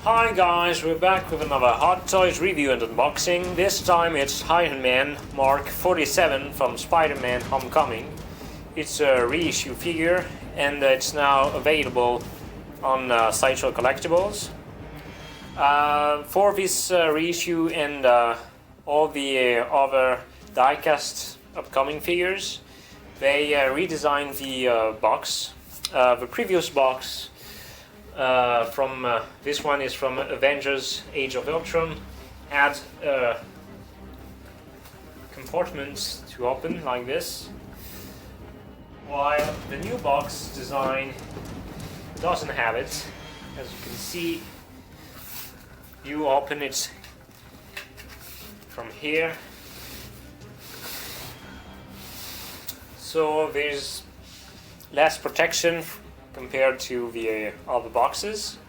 Hi guys, we're back with another Hot Toys review and unboxing. This time it's Iron Man Mark 47 from Spider-Man Homecoming. It's a reissue figure and it's now available on Sideshow Collectibles. For this reissue and all the other diecast upcoming figures, they redesigned the box. The previous box this one is from Avengers Age of Ultron, had compartments to open like this, while the new box design doesn't have it. As you can see, you open it from here, so there's less protection compared to the other boxes,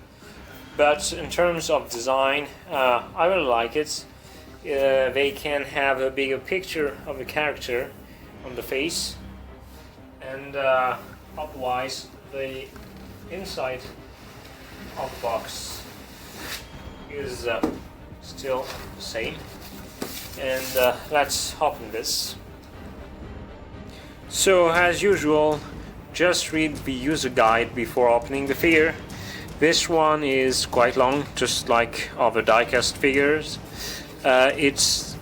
but in terms of design, I really like it. They can have a bigger picture of the character on the face, and otherwise the inside of the box is still the same. And let's open this. So as usual, just read the user guide before opening the figure. This one is quite long, just like other diecast figures. It's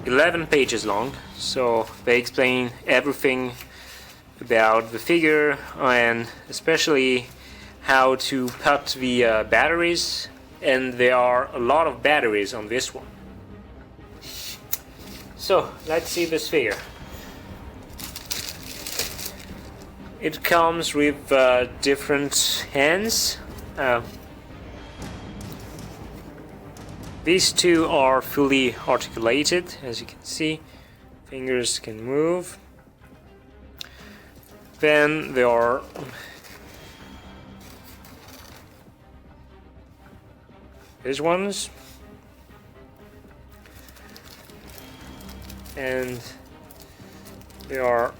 11 pages long, so they explain everything about the figure and especially how to put the batteries, and there are a lot of batteries on this one. So let's see this figure. It comes with different hands. These two are fully articulated, as you can see. Fingers can move. Then there are these ones, and they are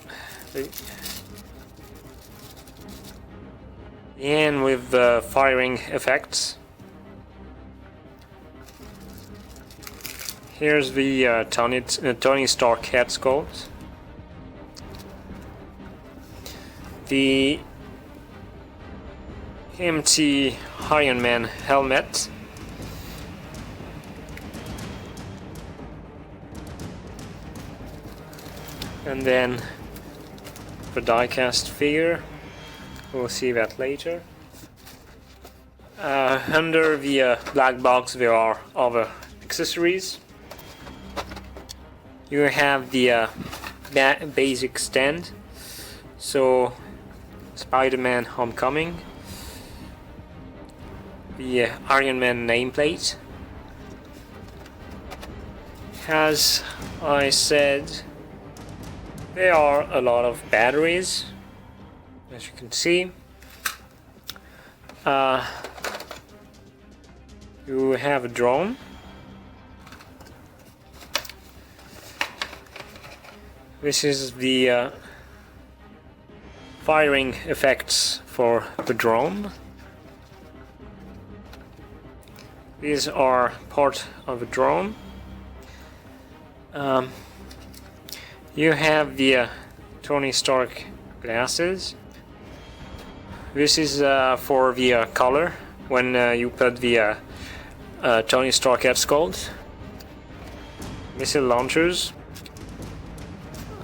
and with firing effects. Here's the Tony Stark head sculpt. The empty Iron Man helmet. And then the diecast figure. We'll see that later. Under the black box there are other accessories. You have the basic stand, so Spider-Man Homecoming, the Iron Man nameplate. As I said, there are a lot of batteries, as you can see. You have a drone. This is the firing effects for the drone. These are part of the drone. You have the Tony Stark glasses. This is for the color when you put the Tony Stark head sculpt. Missile launchers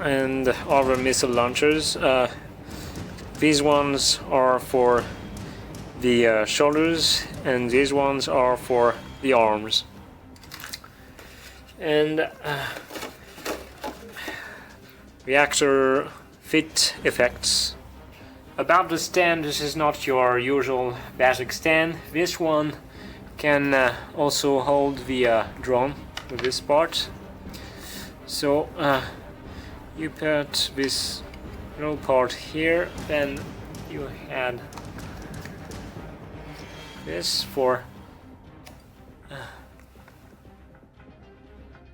and other missile launchers. These ones are for the shoulders, and these ones are for the arms. And Reactor fit effects. About the stand, this is not your usual basic stand. This one can also hold the drone with this part. So you put this little part here, then you had this for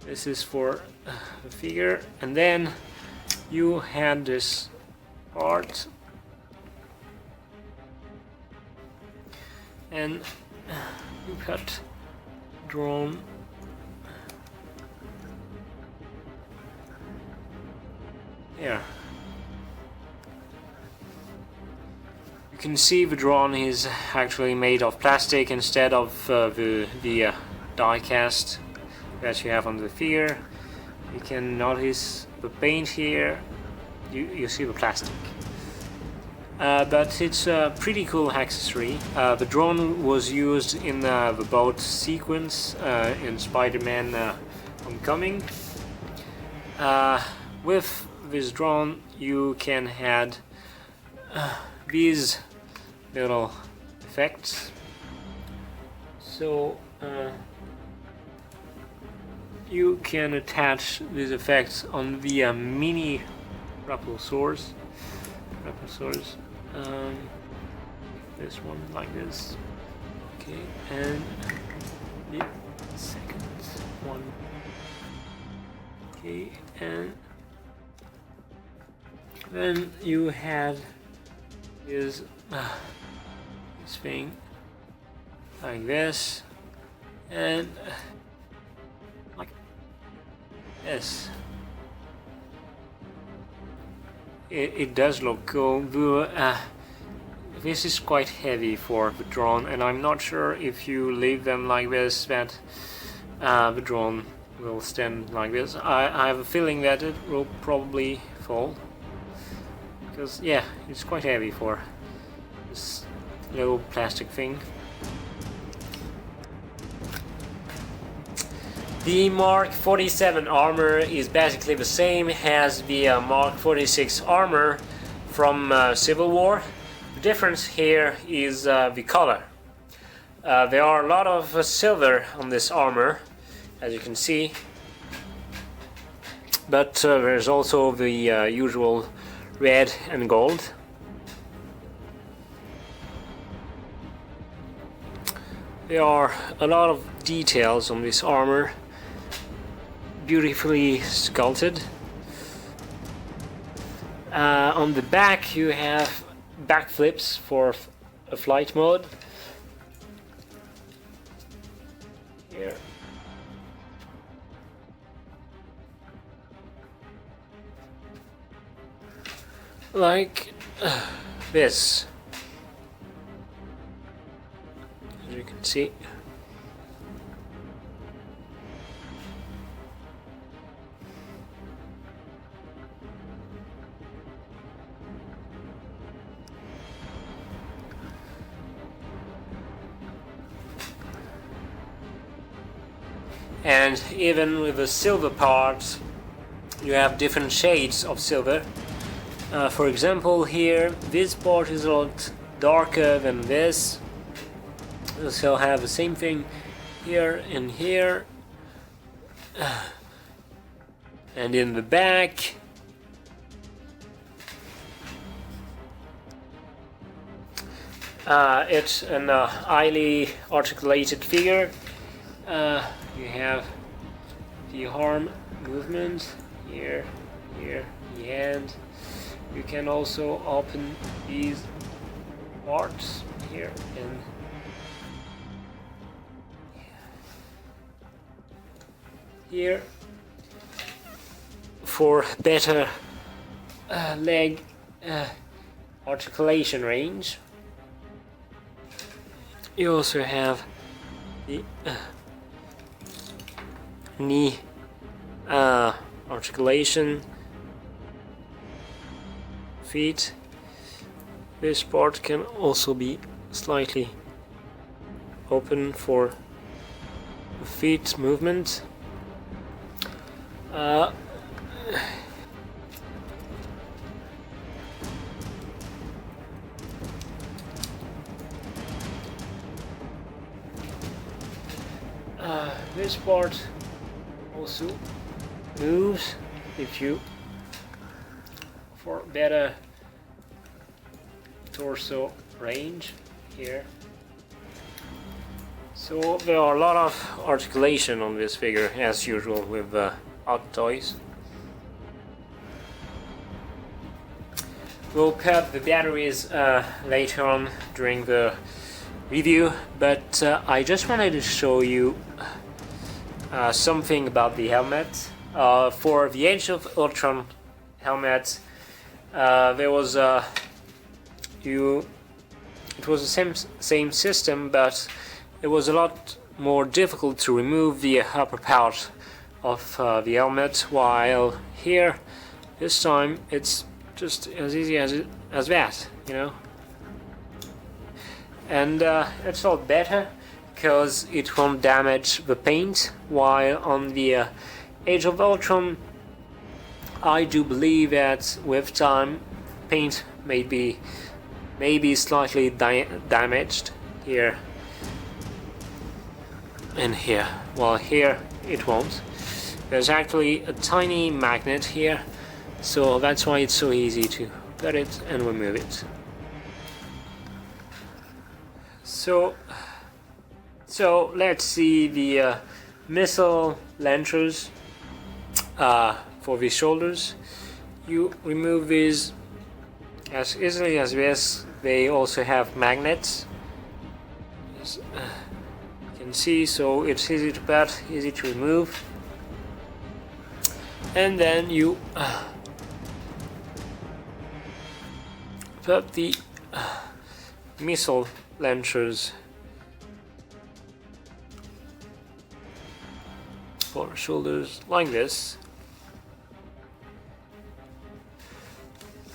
this is for the figure, and then you had this part, and you cut drone. Here. You can see the drone is actually made of plastic instead of the die cast that you have on the figure. You can notice the paint here. You see the plastic. But it's a pretty cool accessory. The drone was used in the boat sequence in Spider-Man Homecoming. With this drone you can add these little effects. So you can attach these effects on the mini propulsors. This one like this. Okay, and the second one. Okay, and then you have this thing like this, and like this. It does look cool. This is quite heavy for the drone, and I'm not sure if you leave them like this that the drone will stand like this. I have a feeling that it will probably fall, because yeah, it's quite heavy for this little plastic thing. The Mark 47 armor is basically the same as the Mark 46 armor from Civil War. The difference here is the color. There are a lot of silver on this armor, as you can see, but there's also the usual red and gold. There are a lot of details on this armor, beautifully sculpted. On the back you have backflips for a flight mode. Here. Like this, as you can see. And even with the silver parts, you have different shades of silver. For example, here, this part is a lot darker than this. You still have the same thing here and here. And in the back, it's an highly articulated figure. You have the arm movement here, here, the hand. You can also open these parts here and here for better leg articulation range. You also have the knee articulation, feet. This part can also be slightly open for feet movement. This part also moves if you for better torso range here. So there are a lot of articulation on this figure, as usual with Hot Toys. We'll cut the batteries later on during the review, but I just wanted to show you something about the helmet. For the Age of Ultron helmet, there was it was the same system, but it was a lot more difficult to remove the upper part of the helmet, while here this time it's just as easy as that, you know. And it's all better because it won't damage the paint, while on the Age of Ultron I do believe that with time paint may be slightly damaged here and here. Well, here it won't. There's actually a tiny magnet here, so that's why it's so easy to put it and remove it. So let's see the missile launchers for the shoulders. You remove these as easily as this. They also have magnets, as you can see, so it's easy to put, easy to remove. And then you put the missile launchers for shoulders like this.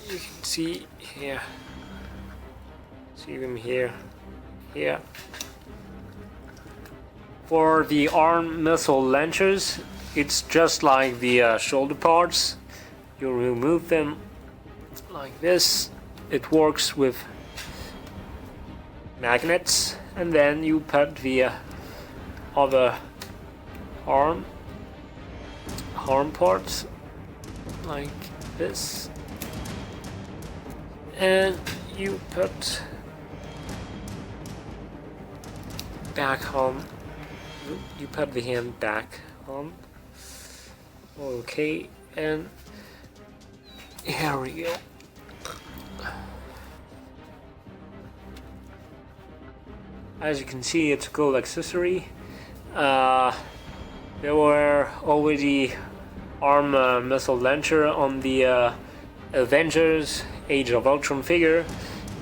You can see here, see them here. For the arm missile launchers, it's just like the shoulder parts. You remove them like this. It works with magnets, and then you put the other arm parts like this, and you put back on. You put the hand back on. Okay, and here we go. As you can see, it's a cool accessory. There were already arm missile launcher on the Avengers Age of Ultron figure,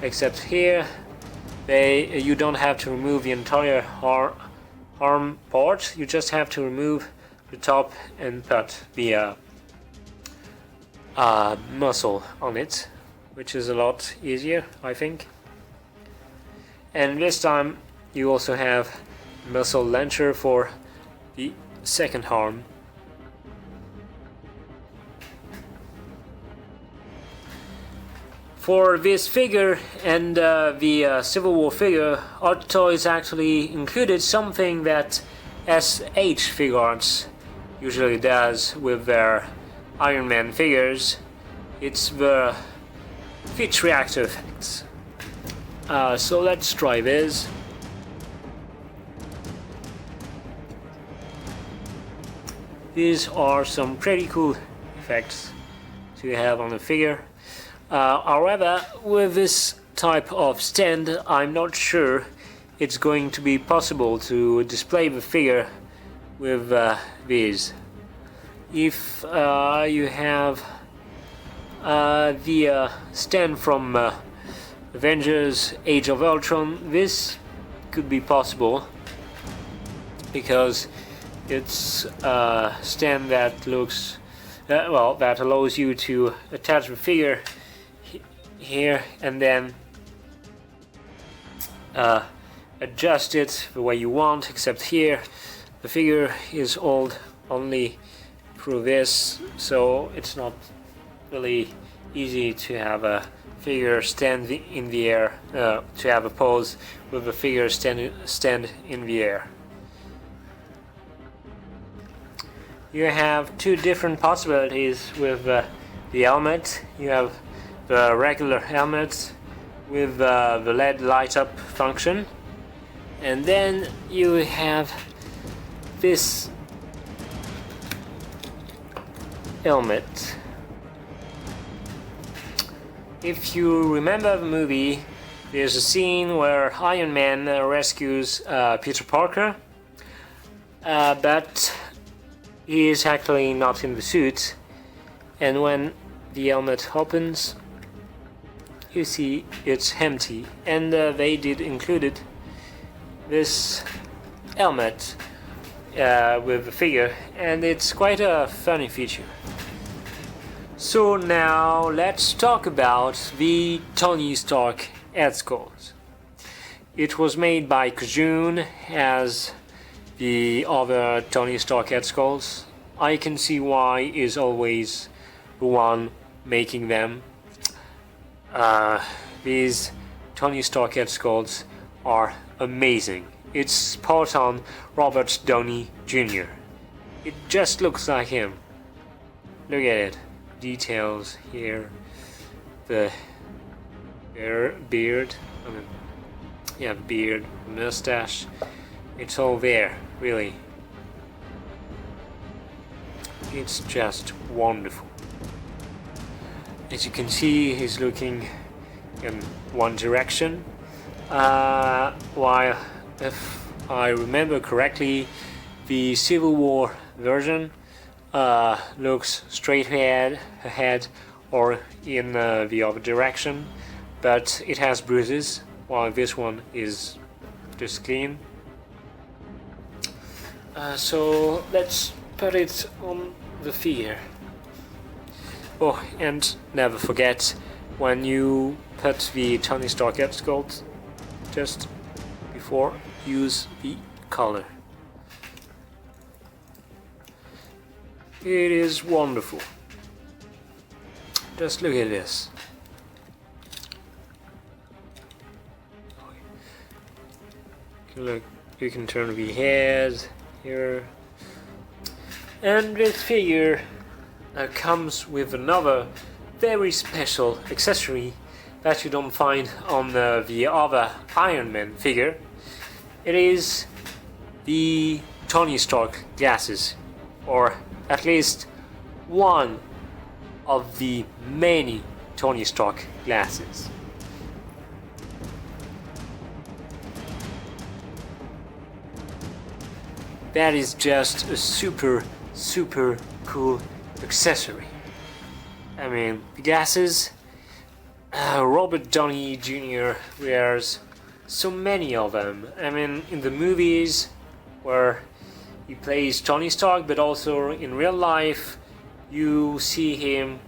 except here you don't have to remove the entire arm part. You just have to remove the top and put the muscle on it, which is a lot easier, I think. And this time you also have missile launcher for the second arm. For this figure and the Civil War figure, Art Toys actually included something that SH Figuarts usually does with their Iron Man figures. It's the Fitch Reactor effects. So let's try this. These are some pretty cool effects to have on the figure. However, with this type of stand, I'm not sure it's going to be possible to display the figure with these. If you have the stand from Avengers Age of Ultron, this could be possible because it's a stand that looks that allows you to attach the figure here and then adjust it the way you want, except here the figure is held only through this, so it's not really easy to have a figure stand in the air, to have a pose with the figure stand in the air. You have two different possibilities with the helmet. You have the regular helmet with the LED light up function, and then you have this helmet. If you remember the movie There's a scene where Iron Man rescues Peter Parker, but he is actually not in the suit, and when the helmet opens, you see it's empty, and they did included this helmet with the figure, and it's quite a funny feature. So now let's talk about the Tony Stark head sculpt. It was made by Kajun as the other Tony Stark head sculpts. I can see why is always the one making them. These Tony Stark head sculpts are amazing. It's spot on Robert Downey Jr. It just looks like him. Look at it. Details here. The beard. Beard, mustache. It's all there, really. It's just wonderful. As you can see, he's looking in one direction, while if I remember correctly, the Civil War version looks straight ahead or in the other direction, but it has bruises, while this one is just clean. So let's put it on the figure. Oh, and never forget, when you put the Tony Stark head sculpt, just before, use the color. It is wonderful. Just look at this. Look, you can turn the head here. And this figure comes with another very special accessory that you don't find on the other Iron Man figure. It is the Tony Stark glasses, or at least one of the many Tony Stark glasses. That is just a super cool accessory. I mean, the glasses, Robert Downey Jr. wears so many of them. I mean, in the movies where he plays Tony Stark, but also in real life, you see him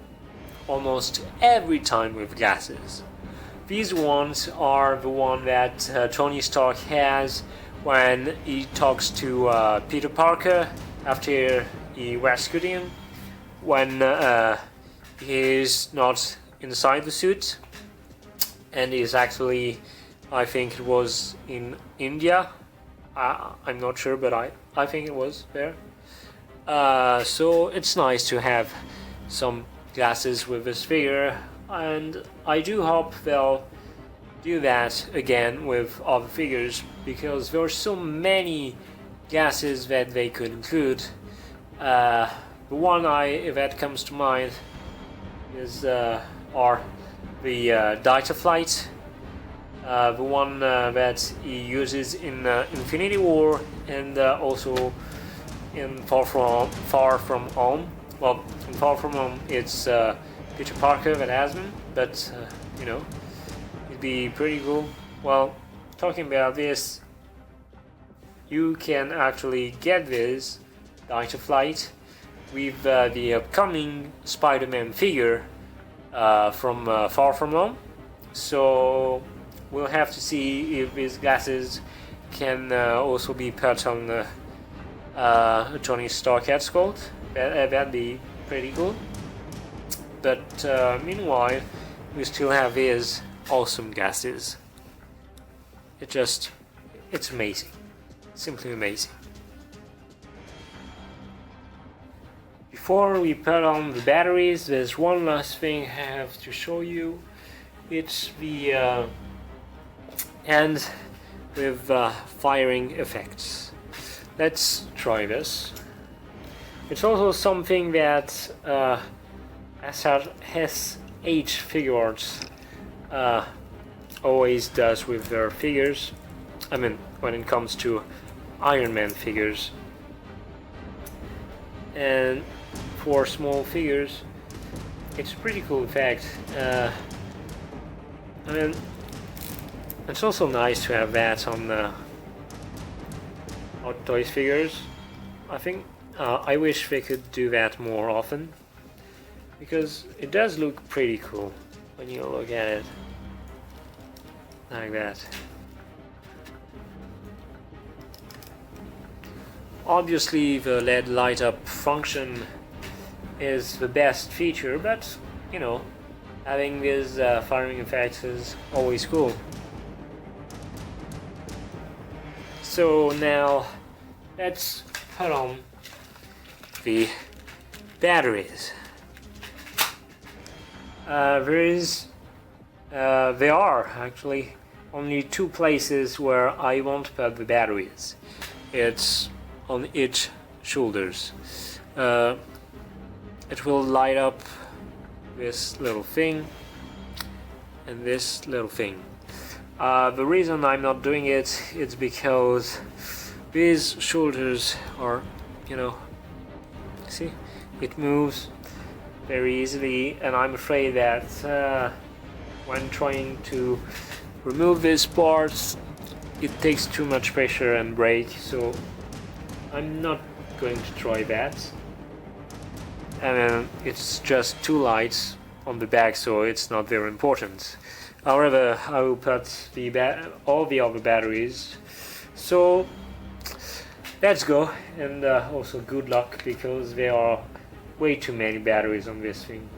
almost every time with glasses. These ones are the one that Tony Stark has when he talks to Peter Parker after he rescued him, when he is not inside the suit, and is actually, I think it was in India. I'm not sure, but I think it was there. So it's nice to have some glasses with this figure, and I do hope they'll do that again with other figures, because there are so many glasses that they could include. The one that comes to mind is are the Ditaflight, the one that he uses in Infinity War, and also in Far From Home. Well, in Far From Home it's Peter Parker that has them, but you know, it'd be pretty cool. Well, talking about this, you can actually get this Ditaflight with the upcoming Spider-Man figure from Far From Home. So we'll have to see if these glasses can also be put on the Tony Stark head sculpt. That'd be pretty cool. But meanwhile, we still have his awesome glasses. It's amazing. Simply amazing. Before we put on the batteries, there's one last thing I have to show you. It's the hand with firing effects. Let's try this. It's also something that SH Figures always does with their figures. I mean, when it comes to Iron Man figures. And for small figures, it's a pretty cool effect. I mean, it's also nice to have that on the Hot Toys figures. I think I wish they could do that more often, because it does look pretty cool when you look at it like that. Obviously the LED light up function is the best feature, but you know, having these firing effects is always cool. So now let's put on the batteries. There are actually only two places where I won't put the batteries. It's on each shoulders. It will light up this little thing and this little thing. The reason I'm not doing it is because these shoulders are, you know, see, it moves very easily, and I'm afraid that when trying to remove these parts, it takes too much pressure and break, so I'm not going to try that. And then it's just two lights on the back, so it's not very important. However, I will put all the other batteries. So let's go, and also good luck, because there are way too many batteries on this thing.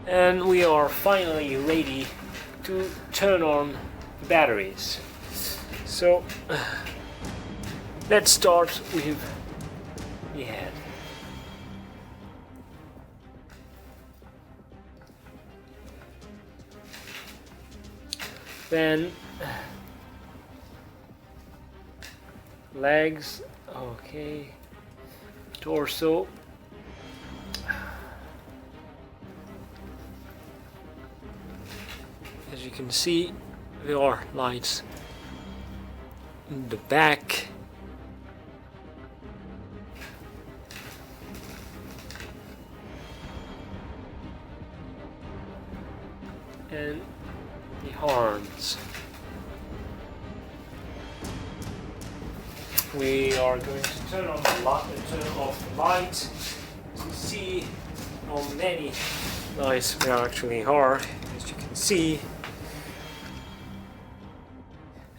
And we are finally ready to turn on the batteries. So let's start with the head. Then legs, okay, torso, as you can see, there are lights in the back. And the horns. We are going to turn on the light, turn off the light to see how many lights there actually are. As you can see,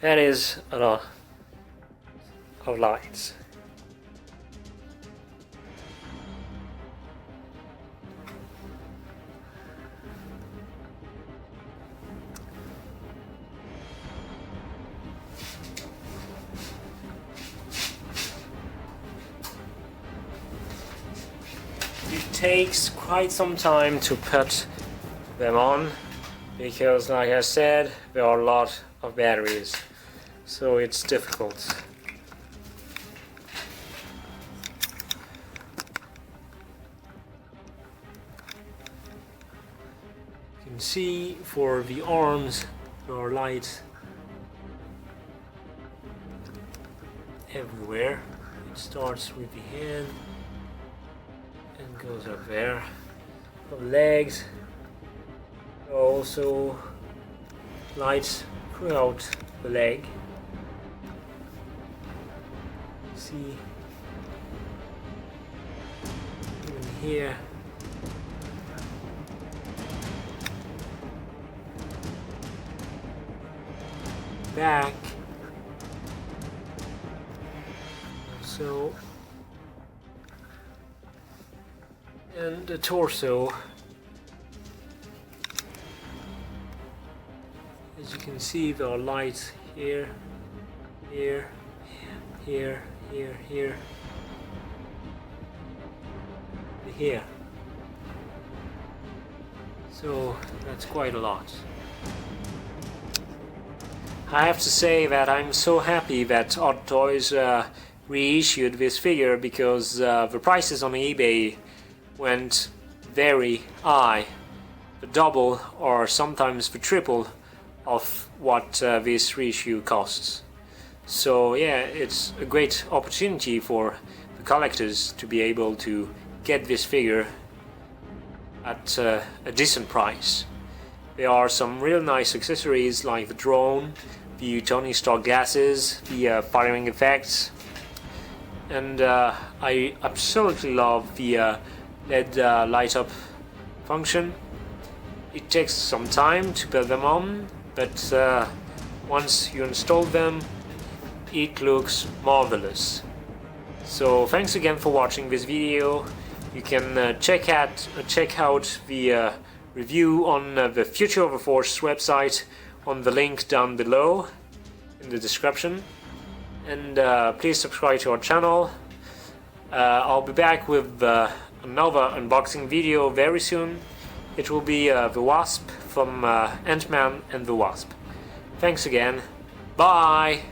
that is a lot of lights. It takes quite some time to put them on, because like I said, there are a lot of batteries, so it's difficult. You can see for the arms there are lights everywhere. It starts with the hand and goes up there. For the legs, there are also lights throughout the leg. See, even here. Back. So, and the torso. As you can see, there are lights here, here, here, here, here, and here. So that's quite a lot. I have to say that I'm so happy that Hot Toys reissued this figure, because the prices on eBay went very high, the double or sometimes the triple of what this reissue costs. So yeah, it's a great opportunity for the collectors to be able to get this figure at a decent price. There are some real nice accessories like the drone, the Tony Stark glasses, the firing effects, and I absolutely love the LED light up function. It takes some time to put them on, but once you install them, it looks marvelous. So thanks again for watching this video. You can check out the review on the Future of the Force website on the link down below in the description. And please subscribe to our channel. I'll be back with another unboxing video very soon. It will be the Wasp from Ant-Man and the Wasp. Thanks again. Bye!